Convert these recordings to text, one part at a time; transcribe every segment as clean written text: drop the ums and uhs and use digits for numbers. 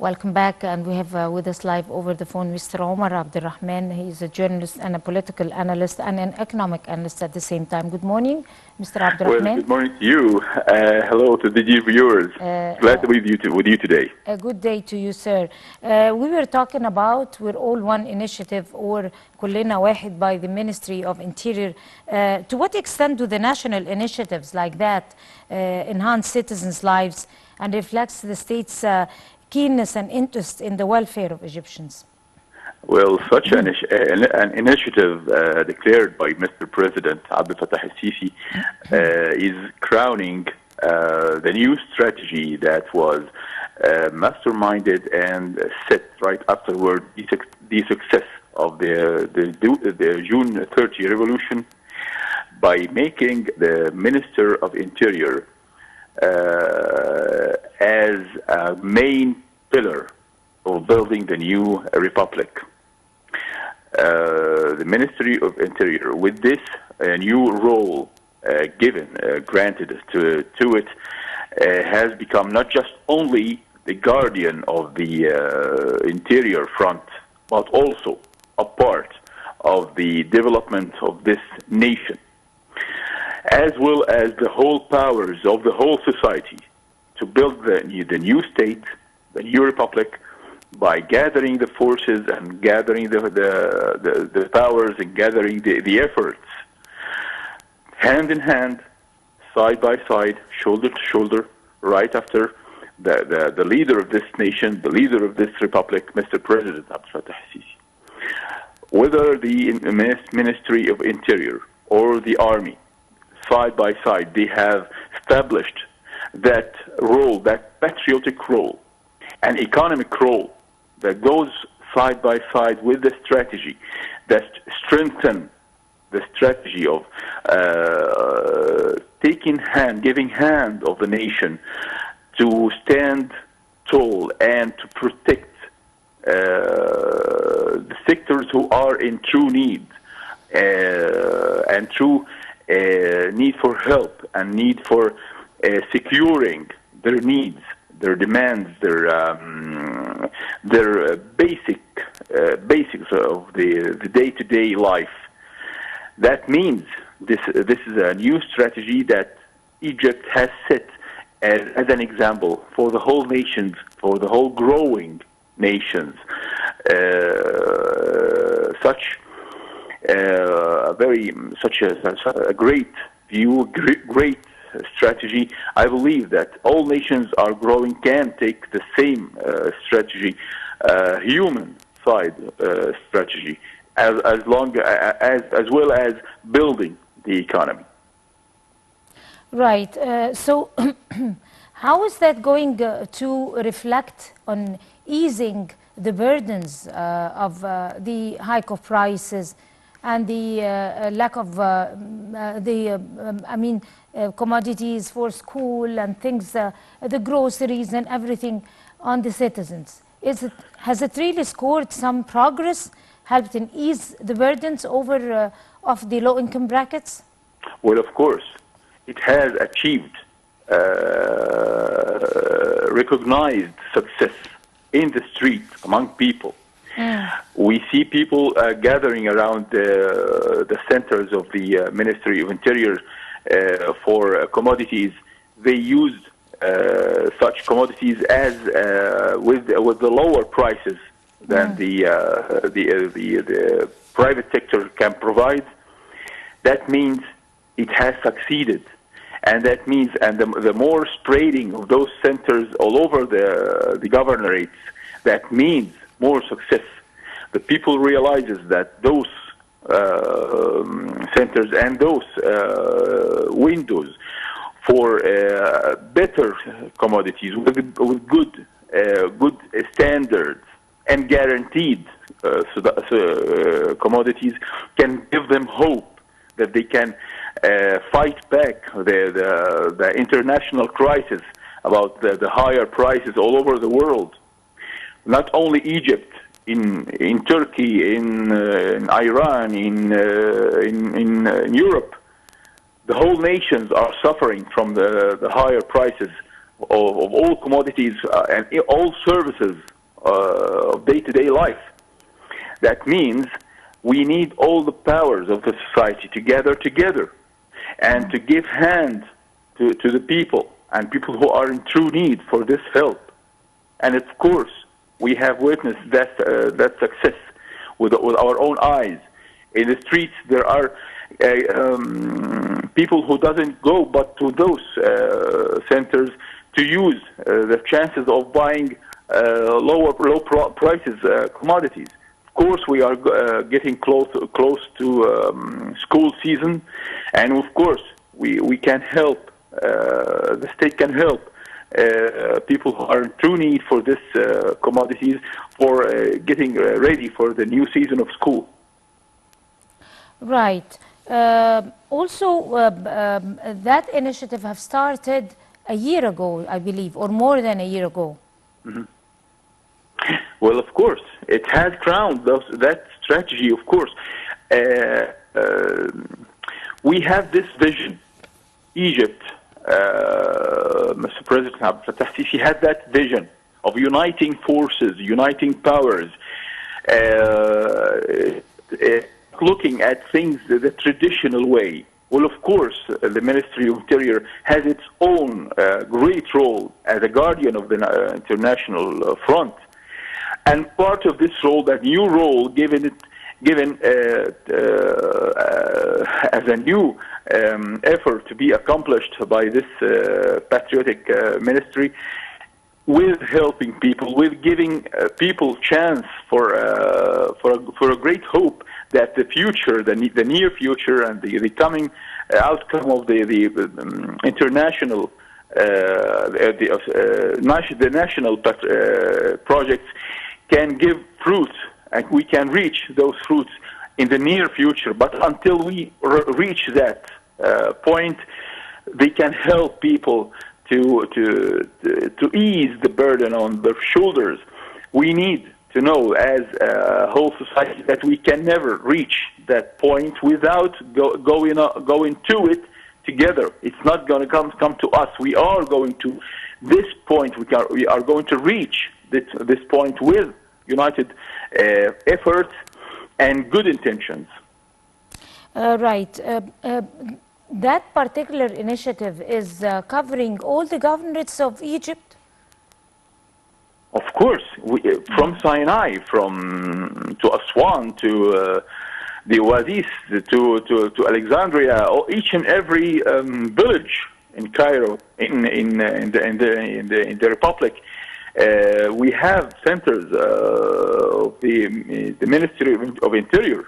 welcome back. And we have with us live over the phone Mr. Amr Abdel Rahman. He is a journalist and a political analyst and an economic analyst at the same time. Good morning, Mr. Abdel Rahman. Well, good morning to you. Hello to the viewers. Glad to be with you today. A good day to you, sir. We were talking about We're All One initiative, or كلنا واحد, by the Ministry of Interior. To what extent do the national initiatives like that enhance citizens' lives and reflects the state's keenness and interest in the welfare of Egyptians? Well, such an initiative declared by Mr. President Abdel Fattah al-Sisi is crowning the new strategy that was masterminded and set right afterward the success of the June 30 revolution by making the Minister of Interior as a main pillar of building the new republic. The Ministry of Interior, with this new role granted to it, has become not just only the guardian of the interior front, but also a part of the development of this nation, as well as the whole powers of the whole society to build the new state, the new republic, by gathering the forces and gathering the powers and gathering the efforts, hand in hand, side by side, shoulder to shoulder, right after the leader of this nation, the leader of this republic, Mr. President Abdel Fattah al-Sisi. Whether the Ministry of Interior or the Army, side by side, they have established that role, that patriotic role, an economic role that goes side by side with the strategy that strengthen the strategy of giving hand of the nation to stand tall and to protect the sectors who are in true need and true need for help and need for securing their needs, their demands, their basics of the day-to-day life. That means this is a new strategy that Egypt has set as an example for the whole nations, for the whole growing nations. Such a great view, great strategy. I believe that all nations are growing can take the same strategy, human side strategy, as well as building the economy. Right. So how is that going to reflect on easing the burdens of the hike of prices and the lack of commodities for school and things, the groceries and everything on the citizens? Has it really scored some progress, helped in ease the burdens over of the low-income brackets? Well, of course, it has achieved recognized success in the street among people. We see people gathering around the centers of the Ministry of Interior for commodities. They used such commodities as with the lower prices than the private sector can provide. That means it has succeeded, and that means the more spreading of those centers all over the governorates, that means more success. The people realizes that those centers and those windows for better commodities with good standards and guaranteed commodities can give them hope that they can fight back the international crisis about the higher prices all over the world. Not only Egypt, in Turkey, in Iran, in Europe, the whole nations are suffering from the higher prices of all commodities and all services of day-to-day life. That means we need all the powers of the society to gather together and to give hand to the people and people who are in true need for this help. And of course, we have witnessed that success with our own eyes. In the streets, there are people who doesn't go but to those centers to use the chances of buying low prices commodities. Of course, we are getting close to school season, and of course, we can help. The state can help people who are in true need for this commodities for getting ready for the new season of school. Right. That initiative have started a year ago, I believe, or more than a year ago. Mm-hmm. Well, of course, it has crowned that strategy, of course. We have this vision. Egypt, Mr. President Abdel Fattah al-Sisi had that vision of uniting forces, uniting powers, looking at things the traditional way. Well, of course, the Ministry of Interior has its own great role as a guardian of the international front. And part of this role, that new role given as a new effort to be accomplished by this patriotic ministry, with helping people, with giving people chance for a great hope that the future, the near future, and the coming outcome of the international, the national projects can give fruits, and we can reach those fruits in the near future. But until we reach that point, they can help people to ease the burden on their shoulders. We need to know as a whole society that we can never reach that point without going to it together. It's not going to come to us. We are going to this point. We are going to reach this point with united efforts and good intentions. Right. That particular initiative is covering all the governorates of Egypt? Of course, from Sinai, to Aswan, to the Oasis, to Alexandria, each and every village in Cairo, in the Republic, we have centers of the Ministry of Interior,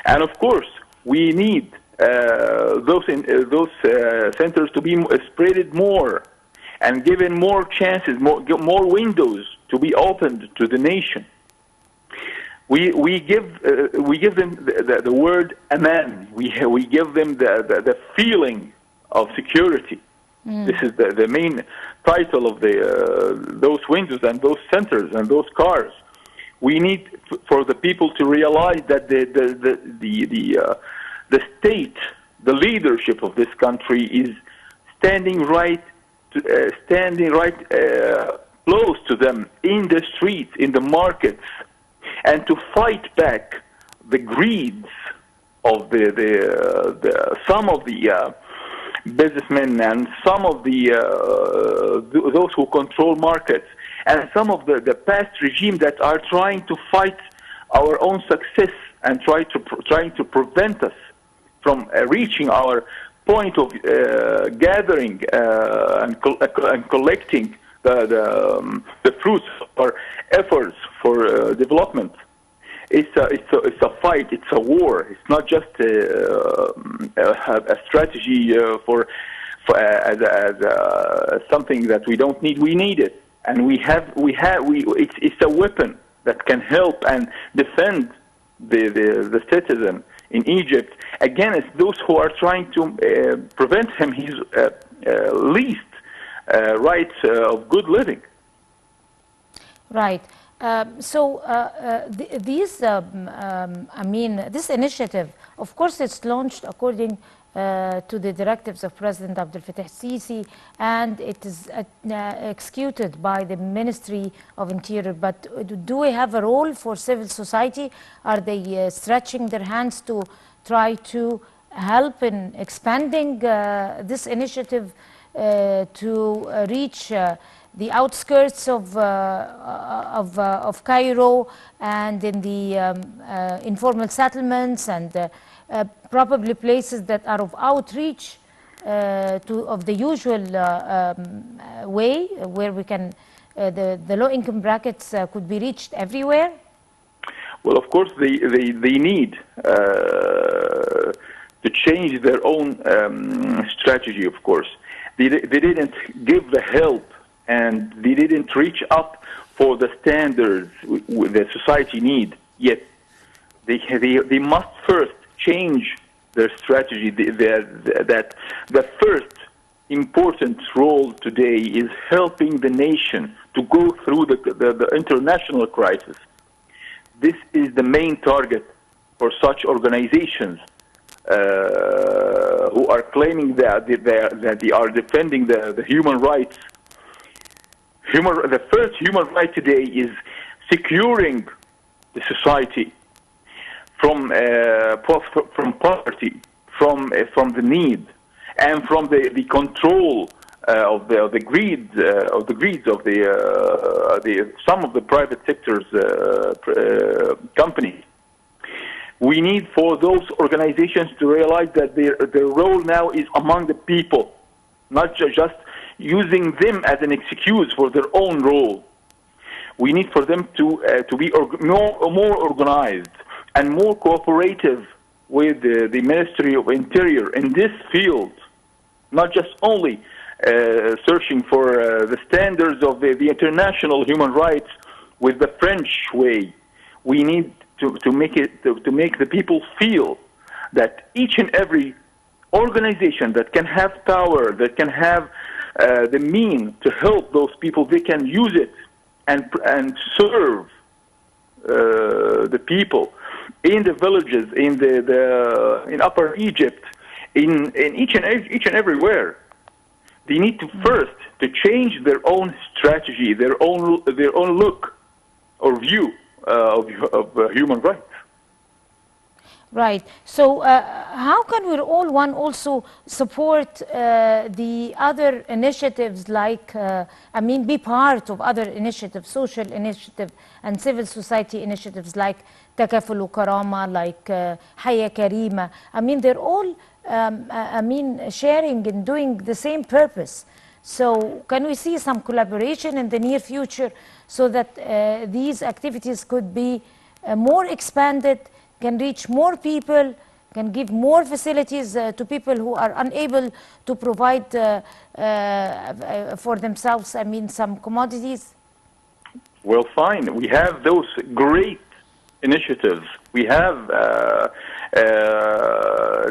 and of course, we need those centers to be spreaded more and given more chances, more windows to be opened to the nation. We give them the word aman. We give them the feeling of security. This is the main title of those windows and those centers and those cars. We need for the people to realize that the state, the leadership of this country is standing right close to them in the streets, in the markets, and to fight back the greeds of some of the businessmen and some of those who control markets and some of the past regimes that are trying to fight our own success and trying to prevent us from reaching our point of gathering and collecting the fruits of our efforts for development. It's a fight. It's a war. It's not just a strategy as something that we don't need. We need it, and it's a weapon that can help and defend the citizen in Egypt against those who are trying to prevent him his least rights of good living. Right. This initiative, of course, it's launched according to the directives of President Abdel Fattah Sisi, and it is executed by the Ministry of Interior. But do we have a role for civil society? Are they stretching their hands to try to help in expanding this initiative to reach the outskirts of Cairo and in the informal settlements and probably places that are of outreach of the usual way, where we can the low-income brackets could be reached everywhere? Well, of course, they need to change their own strategy, of course. They didn't give the help, and they didn't reach up for the standards the society need yet. They must first change their strategy. That the first important role today is helping the nation to go through the international crisis. This is the main target for such organizations who are claiming that they are defending the human rights. The first human right today is securing the society from poverty, from the need, and from the control of the greed of some of the private sector's companies. We need for those organizations to realize that their role now is among the people, not just using them as an excuse for their own role. We need for them to be more organized and more cooperative with the Ministry of Interior in this field, not just only searching for the standards of the international human rights with the French way. We need to make the people feel that each and every organization that can have power, that can have the means to help those people, they can use it and serve the people in the villages, in Upper Egypt, in each and everywhere. They need to first to change their own strategy, their own look or view of human rights. Right. So how can we all also support the other initiatives, like, be part of other initiatives, social initiatives and civil society initiatives like Takaful Karama, like Haya Karima? They're all, sharing and doing the same purpose. So can we see some collaboration in the near future so that these activities could be more expanded, can reach more people, can give more facilities to people who are unable to provide for themselves, some commodities? Well, fine. We have those great initiatives. We have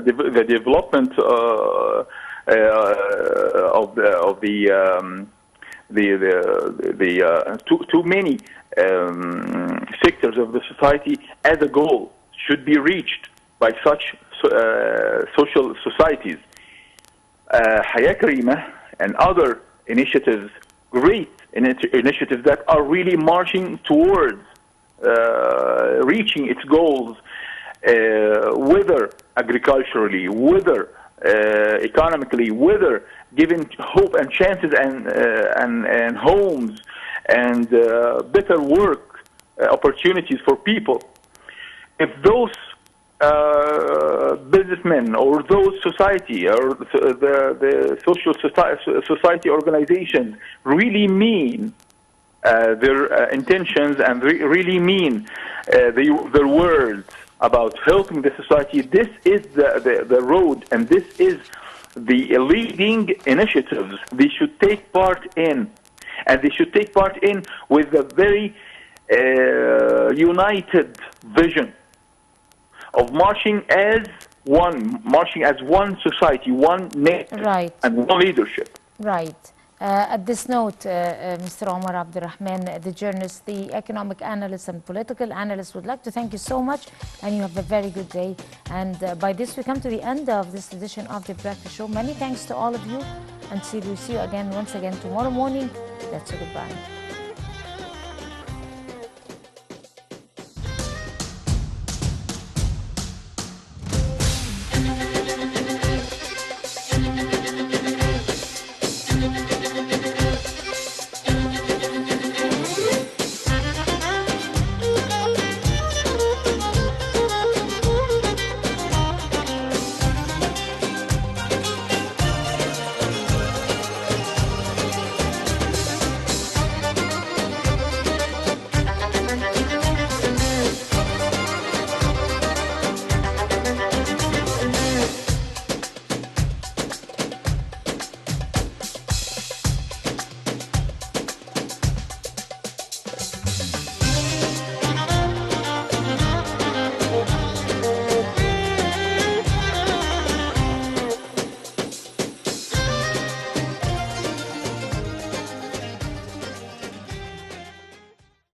the development of too many sectors of the society as a goal should be reached by such social societies. Haya Karima and other initiatives, great initiatives that are really marching towards reaching its goals, whether agriculturally, whether economically, whether giving hope and chances and homes and better work opportunities for people. If those businessmen or those society or the social society organizations really mean their intentions and really mean their words about helping the society, this is the road, and this is the leading initiatives they should take part in. And they should take part in with a very united vision of marching as one society, one nation, right, and one leadership. Right. At this note, Mr. Amr Abdel Rahman, the journalist, the economic analyst and political analyst, would like to thank you so much, and you have a very good day. And by this, we come to the end of this edition of the Breakfast Show. Many thanks to all of you. Until we see you again, once again, tomorrow morning. That's a goodbye.